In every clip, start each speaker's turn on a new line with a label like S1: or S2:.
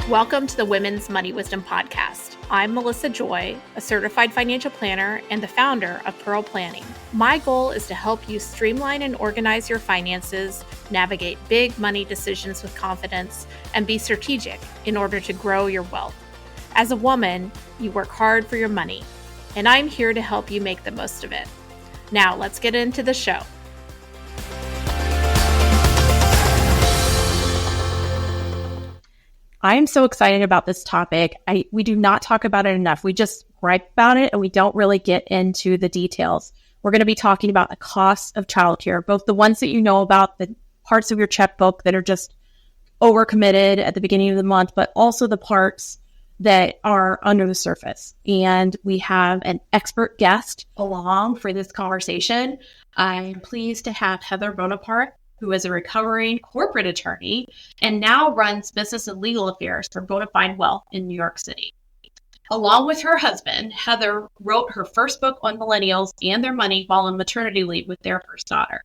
S1: Welcome to the Women's Money Wisdom Podcast. I'm Melissa Joy, a certified financial planner and the founder of Pearl Planning. My goal is to help you streamline and organize your finances, navigate big money decisions with confidence, and be strategic in order to grow your wealth. As a woman, you work hard for your money, and I'm here to help you make the most of it. Now, let's get into the show.
S2: I am so excited about this topic. We do not talk about it enough. We just gripe about it and we don't really get into the details. We're going to be talking about the costs of childcare, both the ones that you know about, the parts of your checkbook that are just overcommitted at the beginning of the month, but also the parts that are under the surface. And we have an expert guest along for this conversation. I'm pleased to have Heather Boneparth, who is a recovering corporate attorney and now runs business and legal affairs for Bone Fide Wealth in New York City. Along with her husband, Heather wrote her first book on millennials and their money while on maternity leave with their first daughter.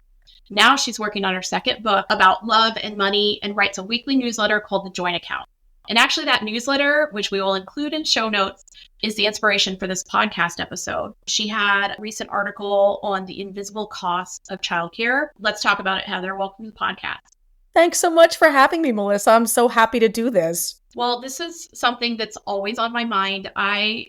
S2: Now she's working on her second book about love and money and writes a weekly newsletter called The Joint Account. And actually that newsletter, which we will include in show notes, is the inspiration for this podcast episode. She had a recent article on the invisible costs of childcare. Let's talk about it, Heather. Welcome to the podcast.
S3: Thanks so much for having me, Melissa. I'm so happy to do this.
S1: Well, this is something that's always on my mind. My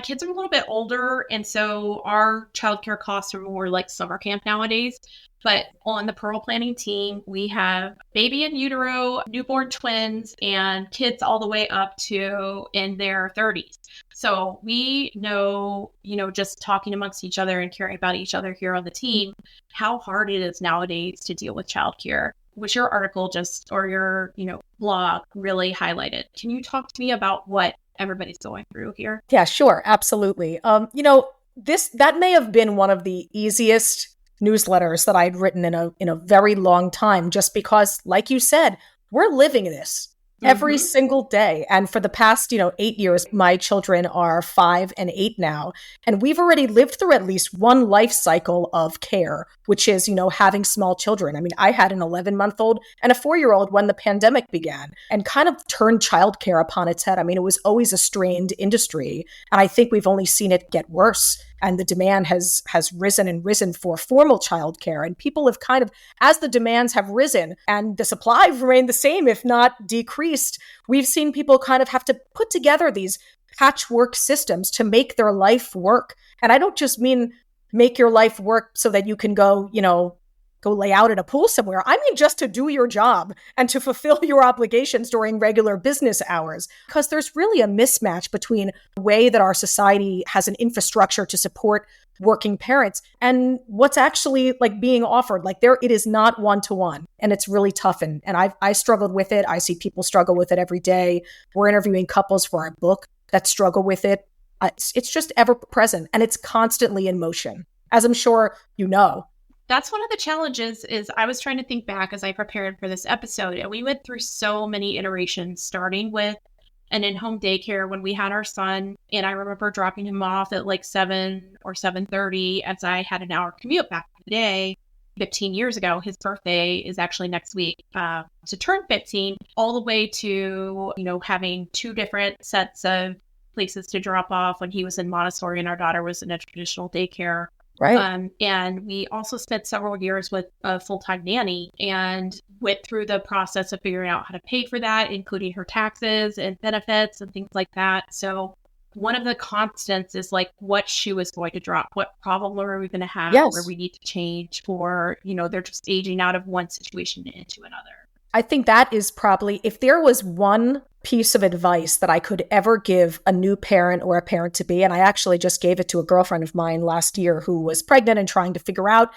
S1: kids are a little bit older, and so our childcare costs are more like summer camp nowadays. But on the Pearl Planning team, we have baby in utero, newborn twins, and kids all the way up to in their 30s. So we know, just talking amongst each other and caring about each other here on the team, how hard it is nowadays to deal with childcare, which your article or your, blog really highlighted. Can you talk to me about what everybody's going through here?
S3: Yeah, sure. Absolutely. That may have been one of the easiest newsletters that I'd written in a very long time, just because, like you said, we're living this every single day. And for the past, 8 years, my children are 5 and 8 now. And we've already lived through at least one life cycle of care, which is, having small children. I mean, I had an 11-month-old and a 4-year-old when the pandemic began and kind of turned childcare upon its head. I mean, it was always a strained industry. And I think we've only seen it get worse. And the demand has risen and risen for formal childcare. And people have kind of, as the demands have risen and the supply have remained the same, if not decreased, we've seen people kind of have to put together these patchwork systems to make their life work. And I don't just mean make your life work so that you can go lay out at a pool somewhere. I mean, just to do your job and to fulfill your obligations during regular business hours, because there's really a mismatch between the way that our society has an infrastructure to support working parents and what's actually being offered. It is not one-to-one, and it's really tough. And I struggled with it. I see people struggle with it every day. We're interviewing couples for our book that struggle with it. It's just ever present, and it's constantly in motion, as I'm sure you know.
S1: That's one of the challenges. Is I was trying to think back as I prepared for this episode, and we went through so many iterations, starting with an in-home daycare when we had our son, and I remember dropping him off at 7 or 7:30 as I had an hour commute back in the day. 15 years ago, his birthday is actually next week, to turn 15, all the way to, having 2 different sets of places to drop off when he was in Montessori and our daughter was in a traditional daycare.
S3: Right.
S1: And we also spent several years with a full-time nanny and went through the process of figuring out how to pay for that, including her taxes and benefits and things like that. So one of the constants is what shoe is going to drop, what problem are we going to have,
S3: Yes.
S1: where we need to change for, they're just aging out of one situation into another.
S3: I think that is probably, if there was one piece of advice that I could ever give a new parent or a parent to be, and I actually just gave it to a girlfriend of mine last year who was pregnant and trying to figure out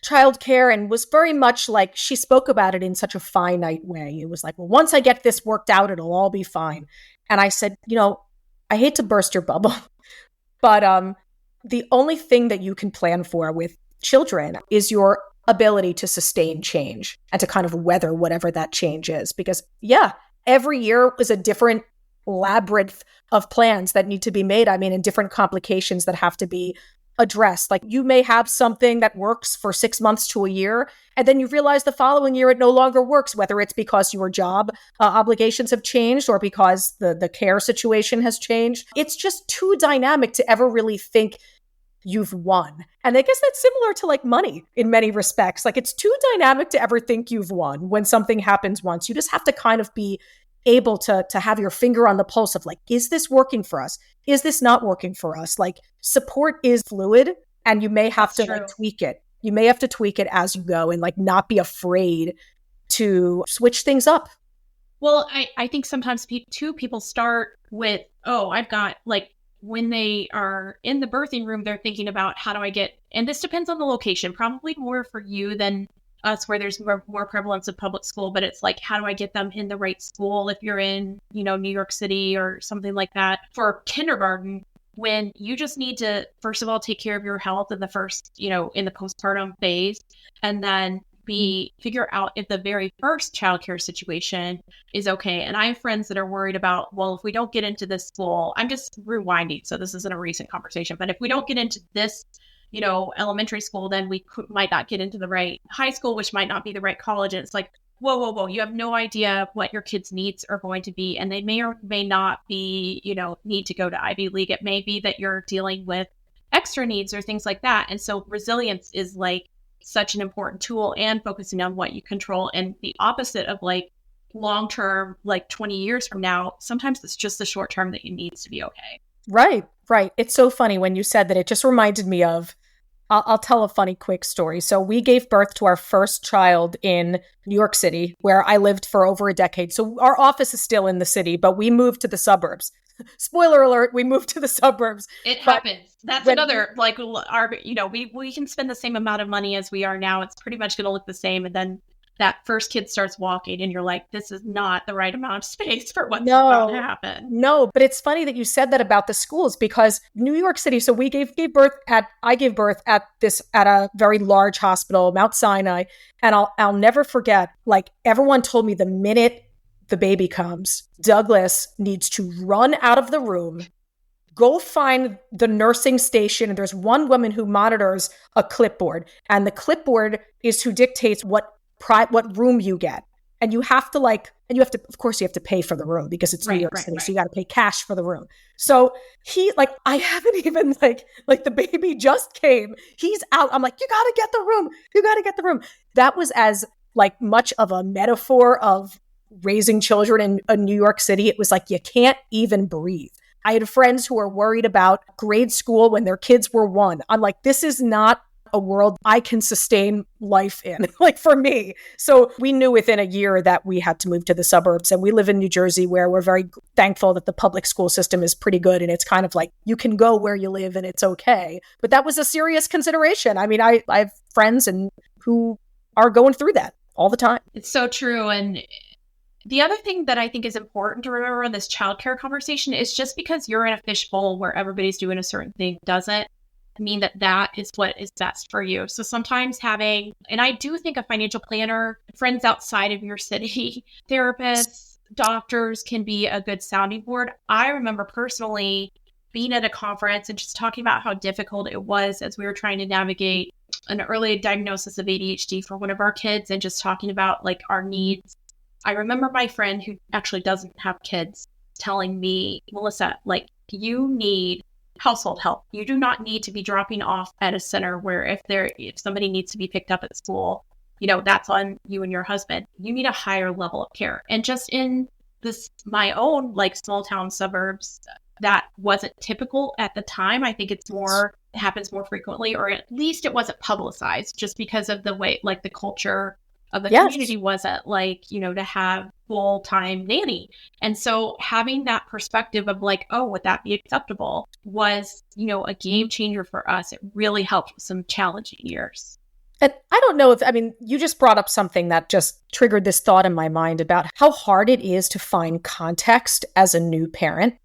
S3: childcare and was very much she spoke about it in such a finite way. It was well, once I get this worked out, it'll all be fine. And I said, I hate to burst your bubble, but the only thing that you can plan for with children is your ability to sustain change and to kind of weather whatever that change is. Because every year is a different labyrinth of plans that need to be made. I mean, and different complications that have to be addressed. Like you may have something that works for 6 months to a year, and then you realize the following year it no longer works, whether it's because your job obligations have changed or because the care situation has changed. It's just too dynamic to ever really think you've won. And I guess that's similar to like money in many respects. Like it's too dynamic to ever think you've won when something happens once. You just have to kind of be able to have your finger on the pulse of like, is this working for us? Is this not working for us? Like support is fluid and you may have to like tweak it. You may have to tweak it as you go and like not be afraid to switch things up.
S1: Well, I think sometimes people start with, oh, I've got like, when they are in the birthing room, they're thinking about how do I get, and this depends on the location, probably more for you than us where there's more prevalence of public school, but it's like, how do I get them in the right school if you're in, New York City or something like that. For kindergarten, when you just need to, first of all, take care of your health in the first, in the postpartum phase, and then figure out if the very first childcare situation is okay. And I have friends that are worried about, well, if we don't get into this school, I'm just rewinding, so this isn't a recent conversation, but if we don't get into this, elementary school, then we might not get into the right high school, which might not be the right college. And it's like, whoa, you have no idea what your kids' needs are going to be. And they may or may not be, need to go to Ivy League. It may be that you're dealing with extra needs or things like that. And so resilience is like such an important tool, and focusing on what you control. And the opposite of like long-term, like 20 years from now, sometimes it's just the short term that you need to be okay.
S3: Right. It's so funny when you said that. It just reminded me of, I'll tell a funny quick story. So we gave birth to our first child in New York City, where I lived for over a decade. So our office is still in the city, but we moved to the suburbs. Spoiler alert, we moved to the suburbs.
S1: It happens. That's another, like, we can spend the same amount of money as we are now. It's pretty much going to look the same. And then that first kid starts walking and you're like, this is not the right amount of space for what's about to happen.
S3: No, but it's funny that you said that about the schools, because New York City, so I gave birth at a very large hospital, Mount Sinai. And I'll never forget, like everyone told me the minute the baby comes, Douglas needs to run out of the room, go find the nursing station. And there's one woman who monitors a clipboard, and the clipboard is who dictates what room you get. And you have to of course you have to pay for the room because it's New York City. So you got to pay cash for the room. So I haven't even like the baby just came, he's out. I'm like, you got to get the room. That was as like much of a metaphor of raising children in New York City. It was like, you can't even breathe. I had friends who were worried about grade school when their kids were 1. I'm like, this is not a world I can sustain life in, like for me. So we knew within a year that we had to move to the suburbs, and we live in New Jersey, where we're very thankful that the public school system is pretty good. And it's kind of like, you can go where you live and it's okay. But that was a serious consideration. I mean, I have friends who are going through that all the time.
S1: It's so true. And the other thing that I think is important to remember in this childcare conversation is, just because you're in a fishbowl where everybody's doing a certain thing doesn't mean that is what is best for you. So sometimes and I do think a financial planner, friends outside of your city, therapists, doctors can be a good sounding board. I remember personally being at a conference and just talking about how difficult it was as we were trying to navigate an early diagnosis of ADHD for one of our kids, and just talking about like our needs. I remember my friend who actually doesn't have kids telling me, Melissa, like, you need household help. You do not need to be dropping off at a center where if somebody needs to be picked up at school, that's on you and your husband. You need a higher level of care. And just in my own like small town suburbs, that wasn't typical at the time. I think it happens more frequently, or at least it wasn't publicized, just because of the way, like the culture of the community wasn't like, to have full-time nanny. And so having that perspective of like, oh, would that be acceptable, was, a game changer for us. It really helped with some challenging years.
S3: And I don't know you just brought up something that just triggered this thought in my mind about how hard it is to find context as a new parent.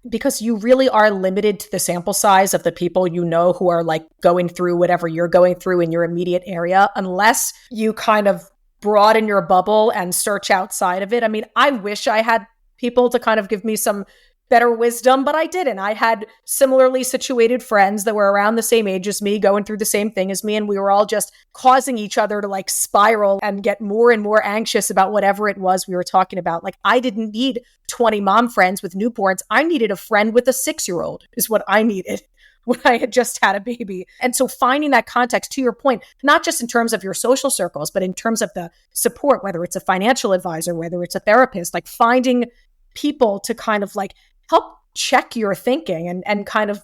S3: Because you really are limited to the sample size of the people who are like going through whatever you're going through in your immediate area, unless you kind of broaden your bubble and search outside of it. I mean, I wish I had people to kind of give me some better wisdom, but I didn't. I had similarly situated friends that were around the same age as me, going through the same thing as me, and we were all just causing each other to like spiral and get more and more anxious about whatever it was we were talking about. Like, I didn't need 20 mom friends with newborns. I needed a friend with a 6-year-old is what I needed when I had just had a baby. And so finding that context, to your point, not just in terms of your social circles, but in terms of the support, whether it's a financial advisor, whether it's a therapist, like finding people to kind of like help check your thinking and kind of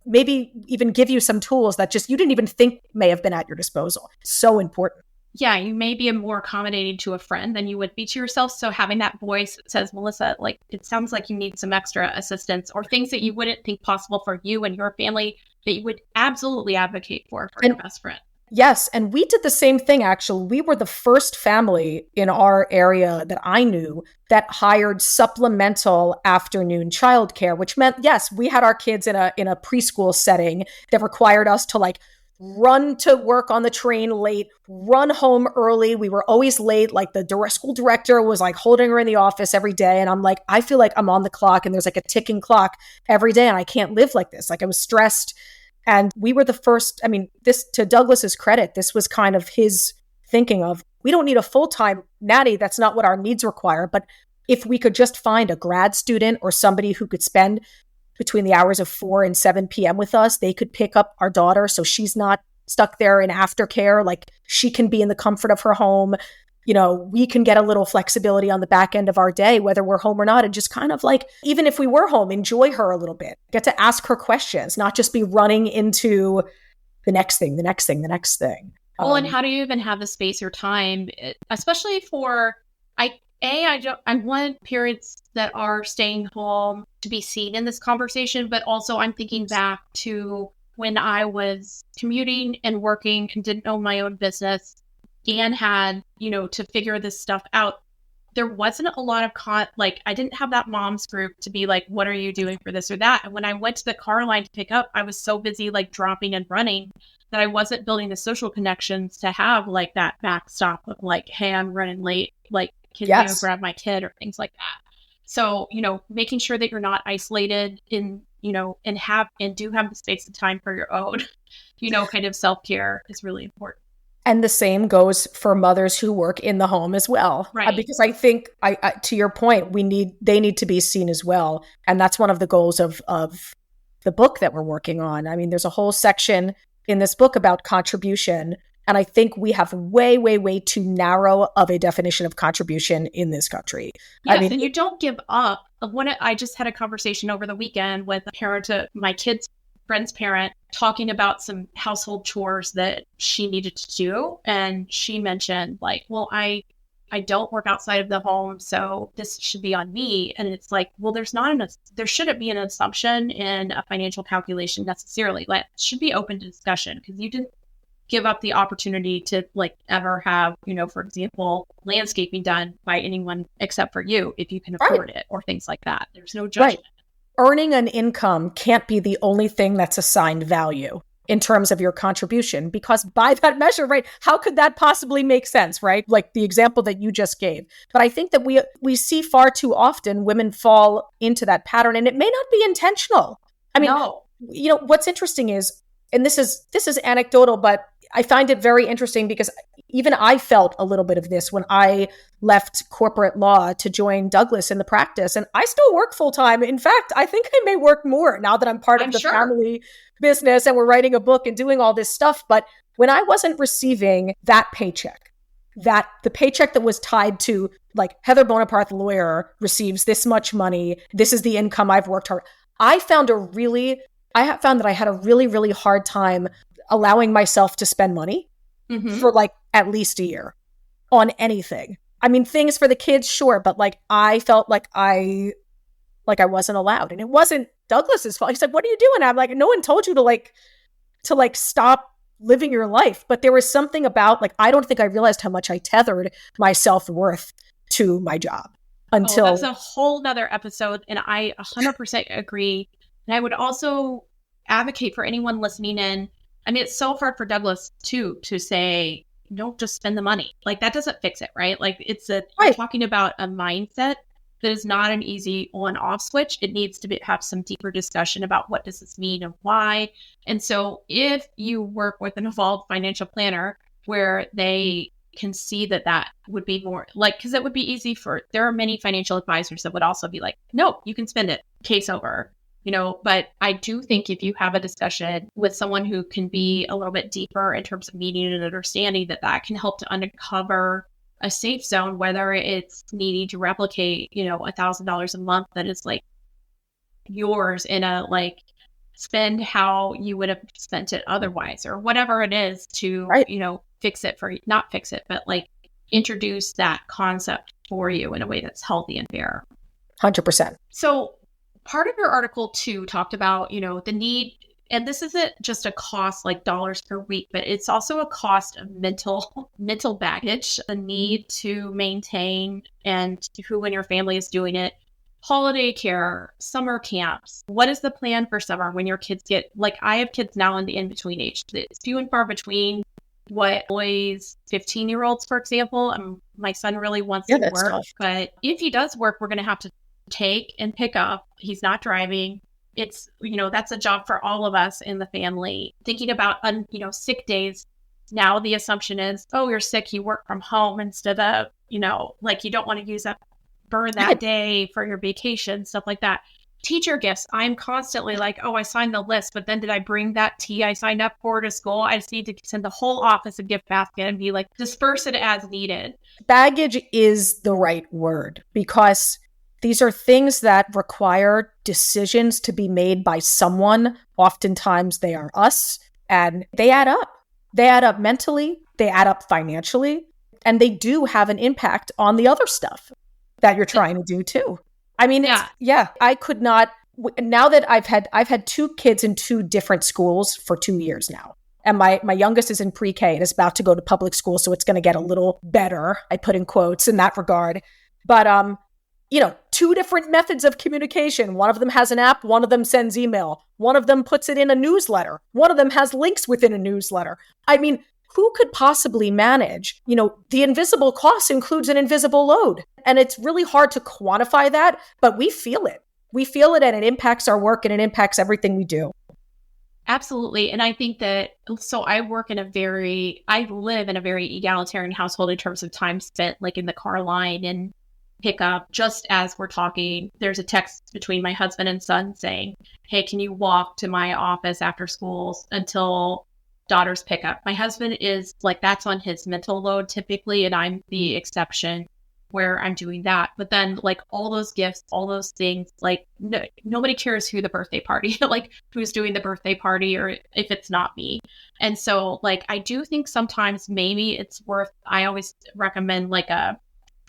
S3: maybe even give you some tools that just you didn't even think may have been at your disposal. So important.
S1: Yeah, you may be more accommodating to a friend than you would be to yourself. So having that voice that says, Melissa, like, it sounds like you need some extra assistance, or things that you wouldn't think possible for you and your family that you would absolutely advocate for your best friend.
S3: Yes. And we did the same thing, actually. We were the first family in our area that I knew that hired supplemental afternoon childcare, which meant, yes, we had our kids in a preschool setting that required us to like run to work on the train late, run home early. We were always late. Like the school director was like holding her in the office every day. And I'm like, I feel like I'm on the clock and there's like a ticking clock every day and I can't live like this. Like I was stressed. And we were the first, I mean, this, to Douglas's credit, this was kind of his thinking of, we don't need a full-time nanny. That's not what our needs require. But if we could just find a grad student or somebody who could spend between the hours of 4 and 7 p.m. with us, they could pick up our daughter so she's not stuck there in aftercare. Like she can be in the comfort of her home. You know, we can get a little flexibility on the back end of our day, whether we're home or not, and just kind of like, even if we were home, enjoy her a little bit, get to ask her questions, not just be running into the next thing, the next thing, the next thing.
S1: Well, and how do you even have the space or time, especially for, I want parents that are staying home to be seen in this conversation, but also I'm thinking back to when I was commuting and working and didn't own my own business and had, to figure this stuff out. There wasn't a lot of I didn't have that mom's group to be like, what are you doing for this or that? And when I went to the car line to pick up, I was so busy like dropping and running that I wasn't building the social connections to have like that backstop of like, hey, I'm running late. Like, can you grab my kid or things like that? So, making sure that you're not isolated and do have the space and time for your own, kind of self-care is really important.
S3: And the same goes for mothers who work in the home as well.
S1: Right.
S3: Because I think, to your point, they need to be seen as well. And that's one of the goals of the book that we're working on. I mean, there's a whole section in this book about contribution. And I think we have way, way, way too narrow of a definition of contribution in this country.
S1: Yes,
S3: I mean,
S1: and you don't give up. I just had a conversation over the weekend with a parent of my kid's friend's parent talking about some household chores that she needed to do. And she mentioned like, well, I don't work outside of the home, so this should be on me. And it's like, well, there shouldn't be an assumption in a financial calculation necessarily. Like, it should be open to discussion because you didn't give up the opportunity to like ever have, for example, landscaping done by anyone except for you if you can afford it or things like that. There's no judgment.
S3: Right. Earning an income can't be the only thing that's assigned value in terms of your contribution, because by that measure, right, how could that possibly make sense, right? Like the example that you just gave. But I think that we see far too often women fall into that pattern, and it may not be intentional. I mean,
S1: no.
S3: What's interesting is, and this is anecdotal, but I find it very interesting because even I felt a little bit of this when I left corporate law to join Douglas in the practice. And I still work full time. In fact, I think I may work more now that I'm part of the family business and we're writing a book and doing all this stuff. But when I wasn't receiving that paycheck, that the paycheck that was tied to like Heather Boneparth lawyer receives this much money, this is the income I've worked hard. I found that I had a really, really hard time allowing myself to spend money for like at least a year on anything. I mean, things for the kids, sure, but like I felt like I wasn't allowed, and it wasn't Douglas's fault. He said, "What are you doing?" I'm like, "No one told you to stop living your life." But there was something about like I don't think I realized how much I tethered my self-worth to my job until
S1: that's a whole nother episode, and I 100% agree. And I would also advocate for anyone listening in. I mean, it's so hard for Douglas too to say, don't just spend the money. Like that doesn't fix it, right? Like we're talking about a mindset. that is not an easy on-off switch. It needs to have some deeper discussion about what does this mean and why. And so if you work with an evolved financial planner where they can see that would be more like, because it would be easy there are many financial advisors that would also be like, no, you can spend it, case over, but I do think if you have a discussion with someone who can be a little bit deeper in terms of meeting and understanding, that can help to uncover a safe zone, whether it's needing to replicate, $1,000 a month that is like yours in a like spend how you would have spent it otherwise, or whatever it is to, fix it not fix it, but like introduce that concept for you in a way that's healthy and fair.
S3: 100%.
S1: So part of your article too talked about, the need, and this isn't just a cost like dollars per week, but it's also a cost of mental baggage, the need to maintain, and who in your family is doing it, holiday care, summer camps. What is the plan for summer when your kids get, like I have kids now in the in-between age. It's few and far between what boys, 15-year-olds, for example. My son really wants to work, tough. But if he does work, we're going to have to take and pick up. He's not driving. It's, that's a job for all of us in the family. Thinking about, sick days. Now the assumption is, oh, you're sick, you work from home instead of, like you don't want to burn that day for your vacation, stuff like that. Teacher gifts. I'm constantly like, oh, I signed the list, but then did I bring that tea I signed up for to school? I just need to send the whole office a gift basket and be like, disperse it as needed.
S3: Baggage is the right word, because these are things that require decisions to be made by someone. Oftentimes they are us, and they add up. They add up mentally, they add up financially, and they do have an impact on the other stuff that you're trying to do too. I mean, I could not, now that I've had two kids in two different schools for 2 years now. And my youngest is in pre-K and is about to go to public school. So it's going to get a little better. I put in quotes in that regard. But, two different methods of communication. One of them has an app. One of them sends email. One of them puts it in a newsletter. One of them has links within a newsletter. I mean, who could possibly manage? The invisible cost includes an invisible load. And it's really hard to quantify that, but we feel it. We feel it, and it impacts our work, and it impacts everything we do.
S1: Absolutely. And I think that, so I live in a very egalitarian household in terms of time spent, like in the car line and pick up. Just as we're talking, there's a text between my husband and son saying, hey, can you walk to my office after school until daughter's pickup? My husband is like, that's on his mental load typically, and I'm the exception where I'm doing that. But then like all those gifts, all those things, like nobody cares who the birthday party, like who's doing the birthday party, or if it's not me. And so like, I do think sometimes maybe it's worth, I always recommend like a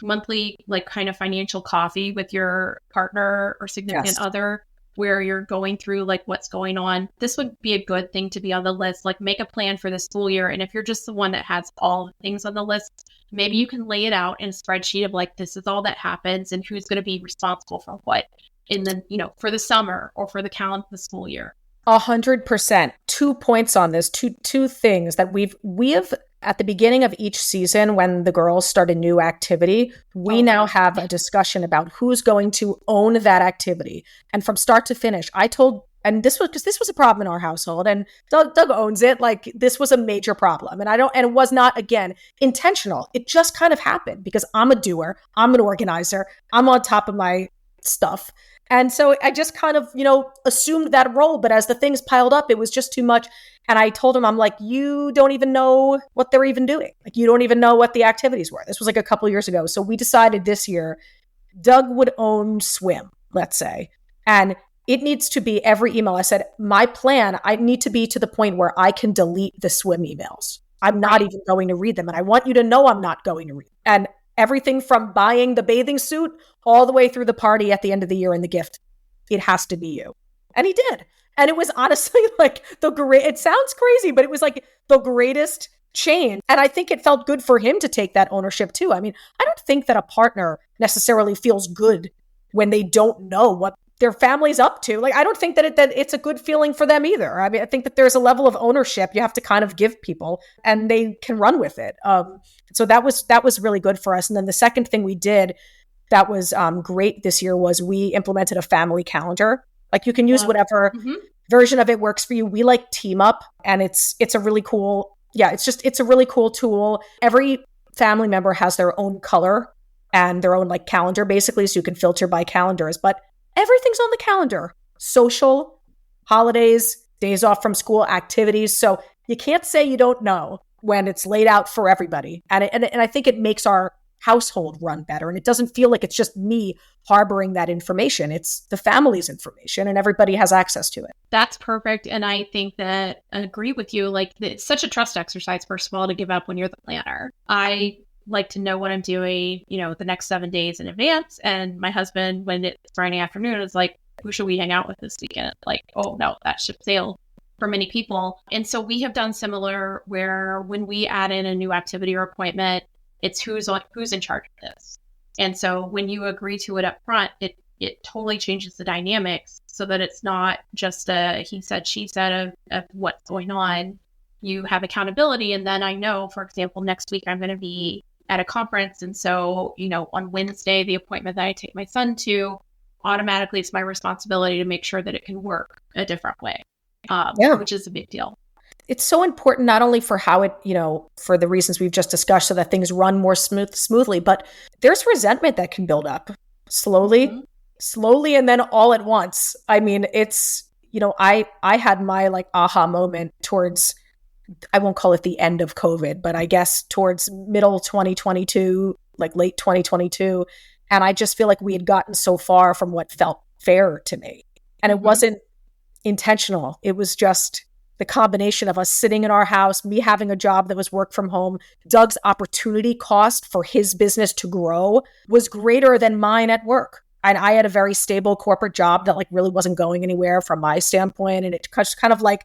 S1: monthly, like kind of financial coffee with your partner or significant other, where you're going through like what's going on. This would be a good thing to be on the list, like make a plan for the school year. And if you're just the one that has all the things on the list, maybe you can lay it out in a spreadsheet of like, this is all that happens and who's going to be responsible for what in the, for the summer or for the school year.
S3: 100%. 2 points on this, two things that we have at the beginning of each season. When the girls start a new activity, we now have a discussion about who's going to own that activity. And from start to finish, I told, and this was a problem in our household, and Doug owns it. Like, this was a major problem. And it was not, again, intentional. It just kind of happened because I'm a doer. I'm an organizer. I'm on top of my stuff. And so I just kind of, assumed that role. But as the things piled up, it was just too much. And I told him, I'm like, you don't even know what they're even doing. Like, you don't even know what the activities were. This was like a couple years ago. So we decided this year, Doug would own swim, let's say. And it needs to be every email. I said, my plan, I need to be to the point where I can delete the swim emails. I'm not even going to read them. And I want you to know I'm not going to read. And everything from buying the bathing suit all the way through the party at the end of the year and the gift, it has to be you. And he did. And it was honestly like it sounds crazy, but it was like the greatest change. And I think it felt good for him to take that ownership too. I mean, I don't think that a partner necessarily feels good when they don't know what their family's up to. Like, I don't think that it's a good feeling for them either. I mean, I think that there's a level of ownership you have to kind of give people, and they can run with it. So that was really good for us. And then the second thing we did, that was great this year was we implemented a family calendar. Like you can use whatever version of it works for you. We like Team Up, and it's a really cool, it's a really cool tool. Every family member has their own color and their own like calendar basically, so you can filter by calendars, but everything's on the calendar. Social, holidays, days off from school, activities. So you can't say you don't know when it's laid out for everybody. And I think it makes our household run better. And it doesn't feel like it's just me harboring that information. It's the family's information and everybody has access to it.
S1: That's perfect. And I think that I agree with you. Like it's such a trust exercise, first of all, to give up when you're the planner. I like to know what I'm doing, the next 7 days in advance. And my husband, when it's Friday afternoon, is like, who should we hang out with this weekend? Like, oh no, that ship sailed for many people. And so we have done similar where when we add in a new activity or appointment, it's who's in charge of this. And so when you agree to it up front, it totally changes the dynamics so that it's not just a he said, she said of what's going on. You have accountability. And then I know, for example, next week I'm going to be at a conference. And so, on Wednesday, the appointment that I take my son to, automatically it's my responsibility to make sure that it can work a different way, which is a big deal.
S3: It's so important, not only for how it, for the reasons we've just discussed, so that things run more smoothly, but there's resentment that can build up slowly, and then all at once. I mean, it's, I had my like aha moment towards, I won't call it the end of COVID, but I guess towards middle 2022, like late 2022. And I just feel like we had gotten so far from what felt fair to me. And it wasn't intentional. It was just the combination of us sitting in our house, me having a job that was work from home. Doug's opportunity cost for his business to grow was greater than mine at work. And I had a very stable corporate job that like really wasn't going anywhere from my standpoint. And it just kind of like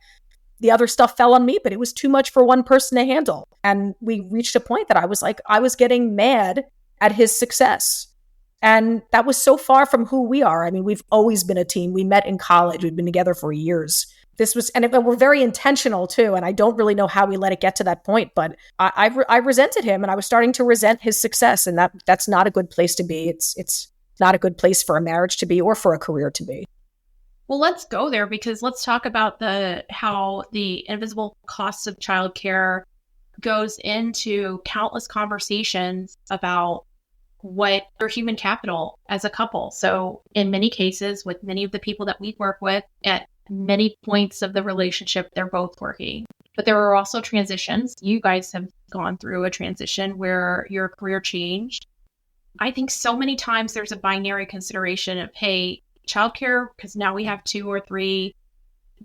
S3: the other stuff fell on me, but it was too much for one person to handle. And we reached a point that I was getting mad at his success. And that was so far from who we are. I mean, we've always been a team. We met in college. We've been together for years. And we're very intentional too. And I don't really know how we let it get to that point, but I resented him, and I was starting to resent his success. And that's not a good place to be. It's not a good place for a marriage to be or for a career to be.
S1: Well, let's go there, because let's talk about how the invisible costs of childcare goes into countless conversations about what their human capital as a couple. So in many cases, with many of the people that we work with, at many points of the relationship, they're both working. But there are also transitions. You guys have gone through a transition where your career changed. I think so many times there's a binary consideration of, hey, childcare, because now we have 2 or 3,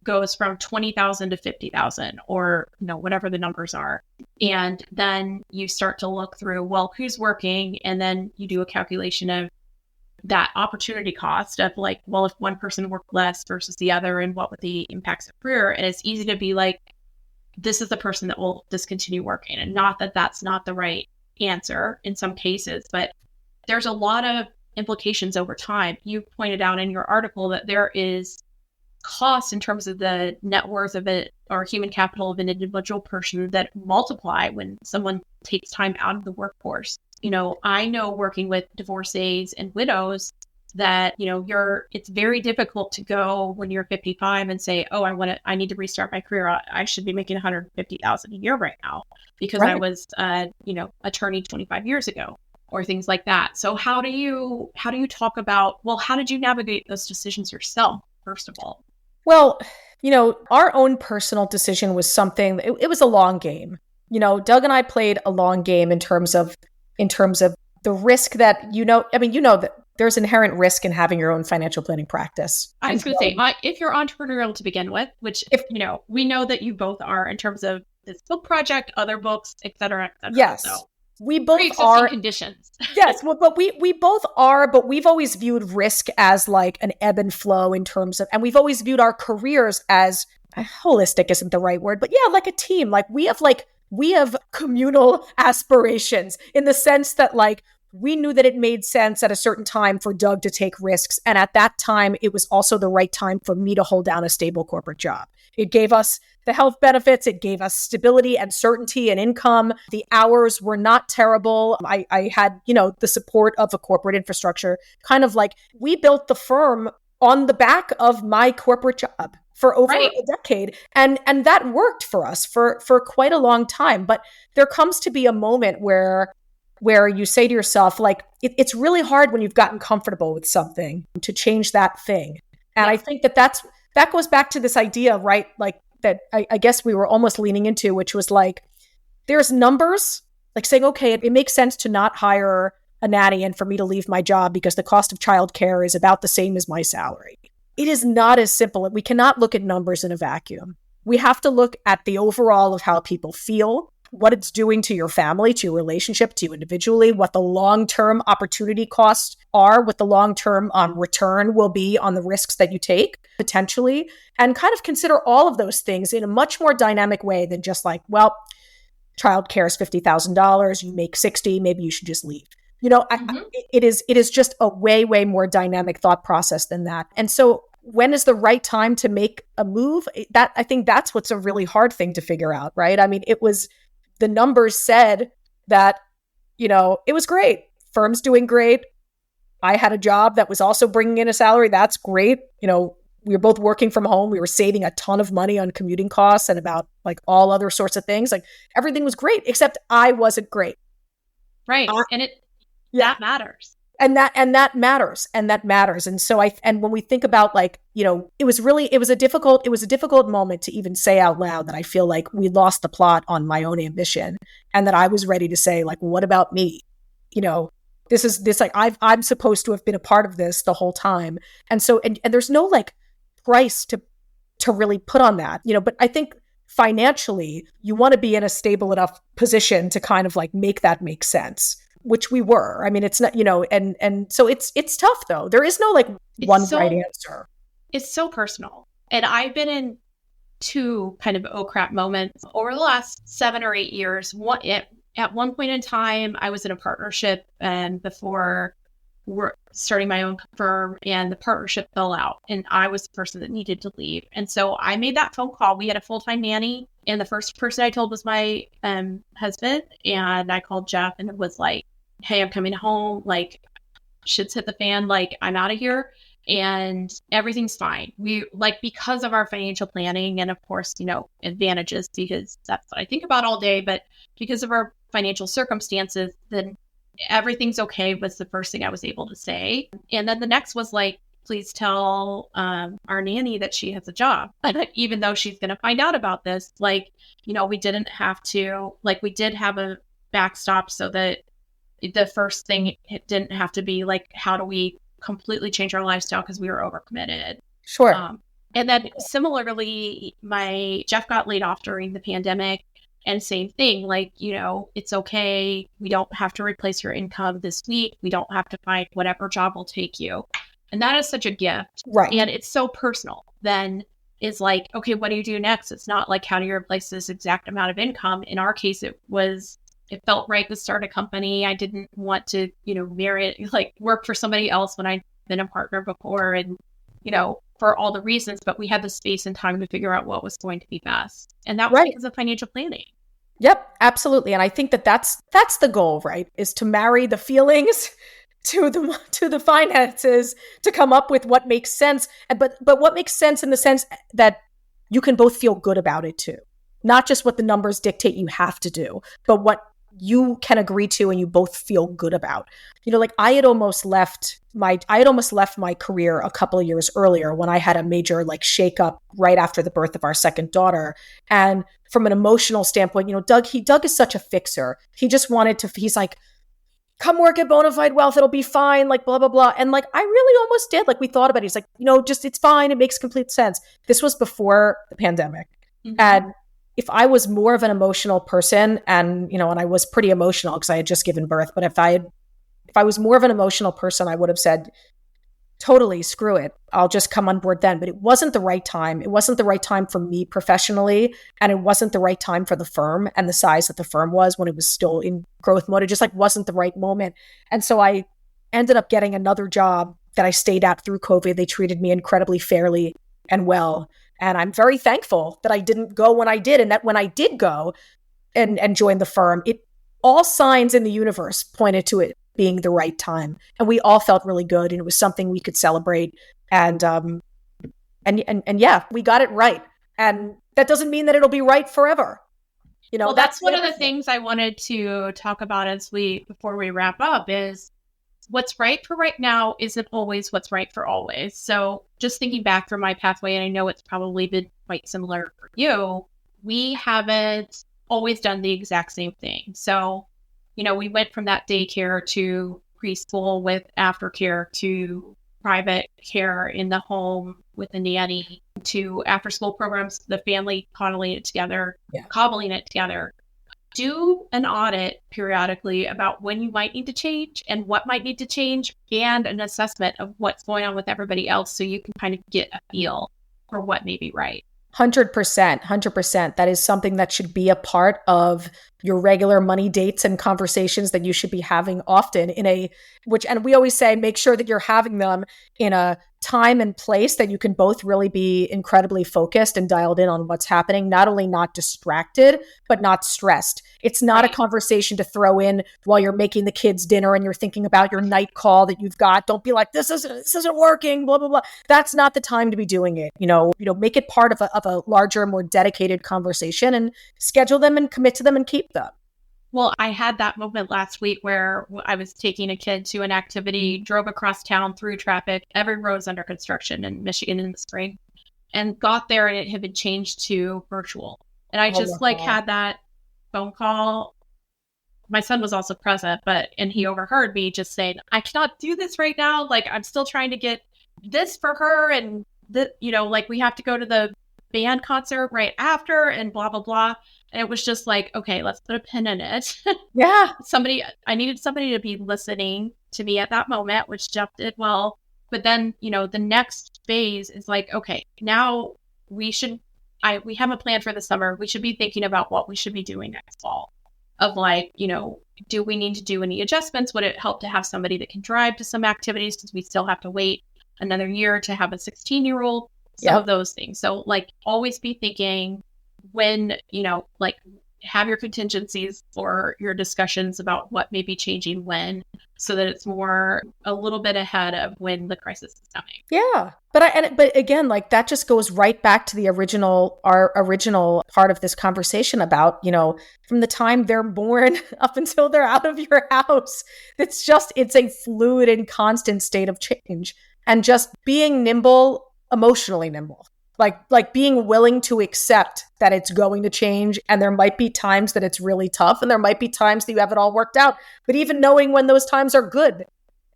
S1: goes from 20,000 to 50,000, or whatever the numbers are. And then you start to look through, well, who's working? And then you do a calculation of that opportunity cost of like, well, if one person worked less versus the other, and what would the impacts of career? And it's easy to be like, this is the person that will discontinue working. And not that that's not the right answer in some cases, but there's a lot of implications over time. You pointed out in your article that there is cost in terms of the net worth of it, or human capital of an individual person, that multiply when someone takes time out of the workforce. I know working with divorcees and widows that, it's very difficult to go when you're 55 and say, oh, I need to restart my career. I should be making $150,000 a year right now because I was, attorney 25 years ago, or things like that. So how do you talk about, well, how did you navigate those decisions yourself, first of all?
S3: Well, our own personal decision was something, it was a long game. Doug and I played a long game in terms of the risk that, that there's inherent risk in having your own financial planning practice.
S1: I was going to say, if you're entrepreneurial to begin with, which we know that you both are in terms of this book project, other books, et cetera, et cetera.
S3: Yes.
S1: So,
S3: we both are
S1: conditions.
S3: Yes, well, but we both are, but we've always viewed risk as like an ebb and flow in terms of, and we've always viewed our careers as, holistic isn't the right word, but yeah, like a team. Like we have communal aspirations in the sense that like we knew that it made sense at a certain time for Doug to take risks. And at that time, it was also the right time for me to hold down a stable corporate job. It gave us the health benefits. It gave us stability and certainty and income. The hours were not terrible. I had, the support of a corporate infrastructure, kind of like we built the firm on the back of my corporate job for over a decade. And that worked for us for quite a long time. But there comes to be a moment where you say to yourself, like, it's really hard when you've gotten comfortable with something to change that thing. And I think that goes back to this idea, right? Like that I guess we were almost leaning into, which was like, there's numbers, like saying, okay, it makes sense to not hire a nanny and for me to leave my job because the cost of childcare is about the same as my salary. It is not as simple. We cannot look at numbers in a vacuum. We have to look at the overall of how people feel, what it's doing to your family, to your relationship, to you individually, what the long-term opportunity costs are, what the long-term return will be on the risks that you take, potentially, and kind of consider all of those things in a much more dynamic way than just like, well, childcare is $50,000, you make 60, maybe you should just leave. It is just a way, way more dynamic thought process than that. And so when is the right time to make a move? I think that's what's a really hard thing to figure out, right? I mean, the numbers said that, it was great. Firm's doing great. I had a job that was also bringing in a salary. That's great. We were both working from home. We were saving a ton of money on commuting costs and about like all other sorts of things. Like everything was great, except I wasn't great.
S1: Right. That matters.
S3: And that matters. And so and when we think about like, it was a difficult moment to even say out loud that I feel like we lost the plot on my own ambition and that I was ready to say like, what about me? I'm supposed to have been a part of this the whole time. And so, and there's no like price to really put on that, but I think financially you want to be in a stable enough position to kind of like make that make sense. Which we were. I mean, it's not, and so it's tough though. There is no like one right answer.
S1: It's so personal. And I've been in two kind of oh crap moments over the last 7 or 8 years. At one point in time, I was in a partnership and before we're starting my own firm and the partnership fell out and I was the person that needed to leave. And so I made that phone call. We had a full-time nanny and the first person I told was my husband, and I called Jeff and it was like, hey, I'm coming home, like shit's hit the fan, like I'm out of here and everything's fine. We like, because of our financial planning and of course, advantages, because that's what I think about all day, but because of our financial circumstances, then everything's okay was the first thing I was able to say. And then the next was like, please tell our nanny that she has a job. And even though she's going to find out about this, like, we didn't have to, like, we did have a backstop so that the first thing, it didn't have to be like, how do we completely change our lifestyle because we were overcommitted.
S3: Sure.
S1: And then similarly, my Jeff got laid off during the pandemic. And same thing, like, it's okay. We don't have to replace your income this week. We don't have to find whatever job will take you. And that is such a gift.
S3: Right.
S1: And it's so personal. Then it's like, okay, what do you do next? It's not like, how do you replace this exact amount of income? In our case, it felt right to start a company. I didn't want to, work for somebody else when I'd been a partner before and, for all the reasons, but we had the space and time to figure out what was going to be best. And that was because of financial planning.
S3: Yep, absolutely. And I think that's the goal, right? Is to marry the feelings to the finances to come up with what makes sense. But what makes sense in the sense that you can both feel good about it too. Not just what the numbers dictate you have to do, but what you can agree to and you both feel good about. Like I had almost left my career a couple of years earlier when I had a major like shakeup right after the birth of our second daughter. And from an emotional standpoint, Doug is such a fixer. He just he's like, come work at Bone Fide Wealth, it'll be fine, like blah, blah, blah. And like, I really almost did. Like we thought about it. He's like, just, it's fine. It makes complete sense. This was before the pandemic. Mm-hmm. And if I was more of an emotional person and I was pretty emotional because I had just given birth, but if I was more of an emotional person, I would have said, totally, screw it. I'll just come on board then. But it wasn't the right time. It wasn't the right time for me professionally. And it wasn't the right time for the firm and the size that the firm was when it was still in growth mode. It just like wasn't the right moment. And so I ended up getting another job that I stayed at through COVID. They treated me incredibly fairly and well. And I'm very thankful that I didn't go when I did, and that when I did go and join the firm, all signs in the universe pointed to it being the right time. And we all felt really good, and it was something we could celebrate. And yeah, we got it right. And that doesn't mean that it'll be right forever.
S1: Well, that's one of the things I wanted to talk about before we wrap up is what's right for right now isn't always what's right for always. So just thinking back through my pathway, and I know it's probably been quite similar for you, we haven't always done the exact same thing. So, we went from that daycare to preschool with aftercare to private care in the home with a nanny to after school programs, the family cobbling it together. Do an audit periodically about when you might need to change and what might need to change, and an assessment of what's going on with everybody else so you can kind of get a feel for what may be right.
S3: 100%. That is something that should be a part of your regular money dates and conversations that you should be having often and we always say, make sure that you're having them in a time and place that you can both really be incredibly focused and dialed in on what's happening, not only not distracted, but not stressed. It's not a conversation to throw in while you're making the kids dinner and you're thinking about your night call that you've got. Don't be like, this isn't working, blah, blah, blah. That's not the time to be doing it. Make it part of a larger, more dedicated conversation and schedule them and commit to them and keep them.
S1: Well, I had that moment last week where I was taking a kid to an activity, drove across town through traffic. Every road's under construction in Michigan in the spring, and got there and it had been changed to virtual. And I just had that phone call. My son was also present, and he overheard me just saying, I cannot do this right now. Like, I'm still trying to get this for her. And we have to go to the band concert right after and blah, blah, blah. And it was just like, okay, let's put a pin in it.
S3: Yeah.
S1: I needed somebody to be listening to me at that moment, which Jeff did well. But then, the next phase is like, okay, now we have a plan for the summer. We should be thinking about what we should be doing next fall. Of like, do we need to do any adjustments? Would it help to have somebody that can drive to some activities because we still have to wait another year to have a 16-year-old? Some of those things. So always be thinking when, have your contingencies or your discussions about what may be changing when, so that it's a little bit ahead of when the crisis is coming.
S3: Yeah. But again, that just goes right back to our original part of this conversation about, from the time they're born up until they're out of your house. It's a fluid and constant state of change, and just being nimble, emotionally nimble, like being willing to accept that it's going to change. And there might be times that it's really tough, and there might be times that you have it all worked out. But even knowing when those times are good,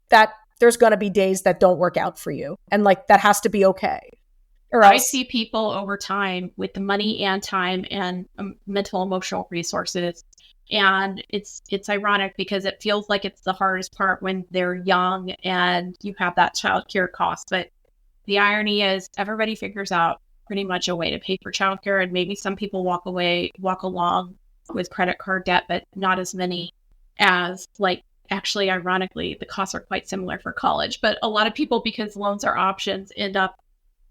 S3: that there's going to be days that don't work out for you. And that has to be okay. Or else.
S1: I see people over time with the money and time and mental, emotional resources. And it's ironic because it feels like it's the hardest part when they're young and you have that childcare cost. But the irony is everybody figures out pretty much a way to pay for childcare, and maybe some people walk along with credit card debt, but not as many as actually, ironically, the costs are quite similar for college. But a lot of people, because loans are options, end up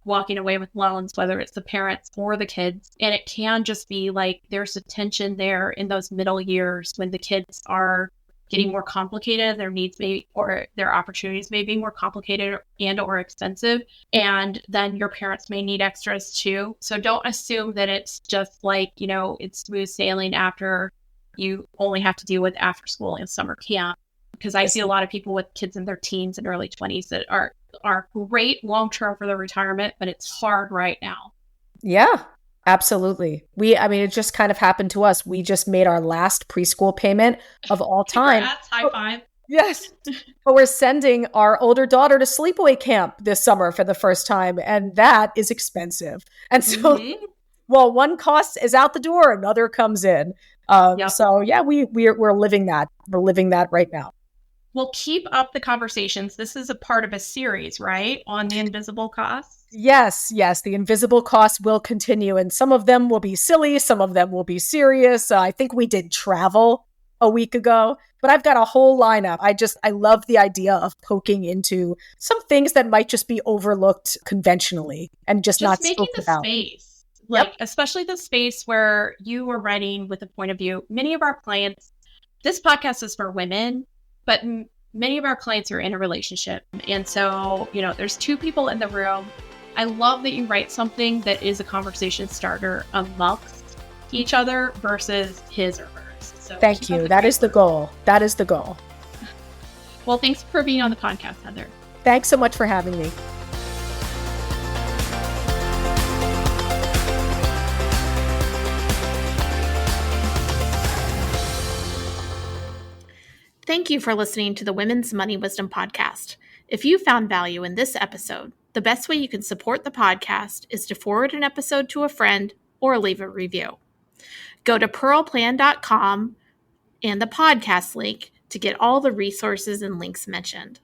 S1: walking away with loans, whether it's the parents or the kids. And it can just be there's a tension there in those middle years when the kids are getting more complicated, their needs or their opportunities may be more complicated and or expensive. And then your parents may need extras too. So don't assume that it's just it's smooth sailing after you only have to deal with after school and summer camp. Because I see a lot of people with kids in their teens and early 20s that are great long-term for their retirement, but it's hard right now.
S3: Yeah. Absolutely. It just kind of happened to us. We just made our last preschool payment of all time.
S1: Congrats, high five.
S3: Yes. But we're sending our older daughter to sleepaway camp this summer for the first time. And that is expensive. And so, well, one cost is out the door, another comes in. So yeah, we're living that. We're living that right now.
S1: Well, keep up the conversations. This is a part of a series, right? On the invisible costs.
S3: Yes. The invisible costs will continue, and some of them will be silly. Some of them will be serious. I think we did travel a week ago, but I've got a whole lineup. I love the idea of poking into some things that might just be overlooked conventionally and just not
S1: making
S3: spoken
S1: the
S3: about.
S1: space,
S3: Yep.
S1: especially the space where you are writing with a point of view. Many of our clients, this podcast is for women, but many of our clients are in a relationship. And so, there's two people in the room. I love that you write something that is a conversation starter amongst each other versus his or hers. So
S3: thank you. That is the goal. That is the goal.
S1: Well, thanks for being on the podcast, Heather.
S3: Thanks so much for having me.
S2: Thank you for listening to the Women's Money Wisdom Podcast. If you found value in this episode, the best way you can support the podcast is to forward an episode to a friend or leave a review. Go to pearlplan.com and the podcast link to get all the resources and links mentioned.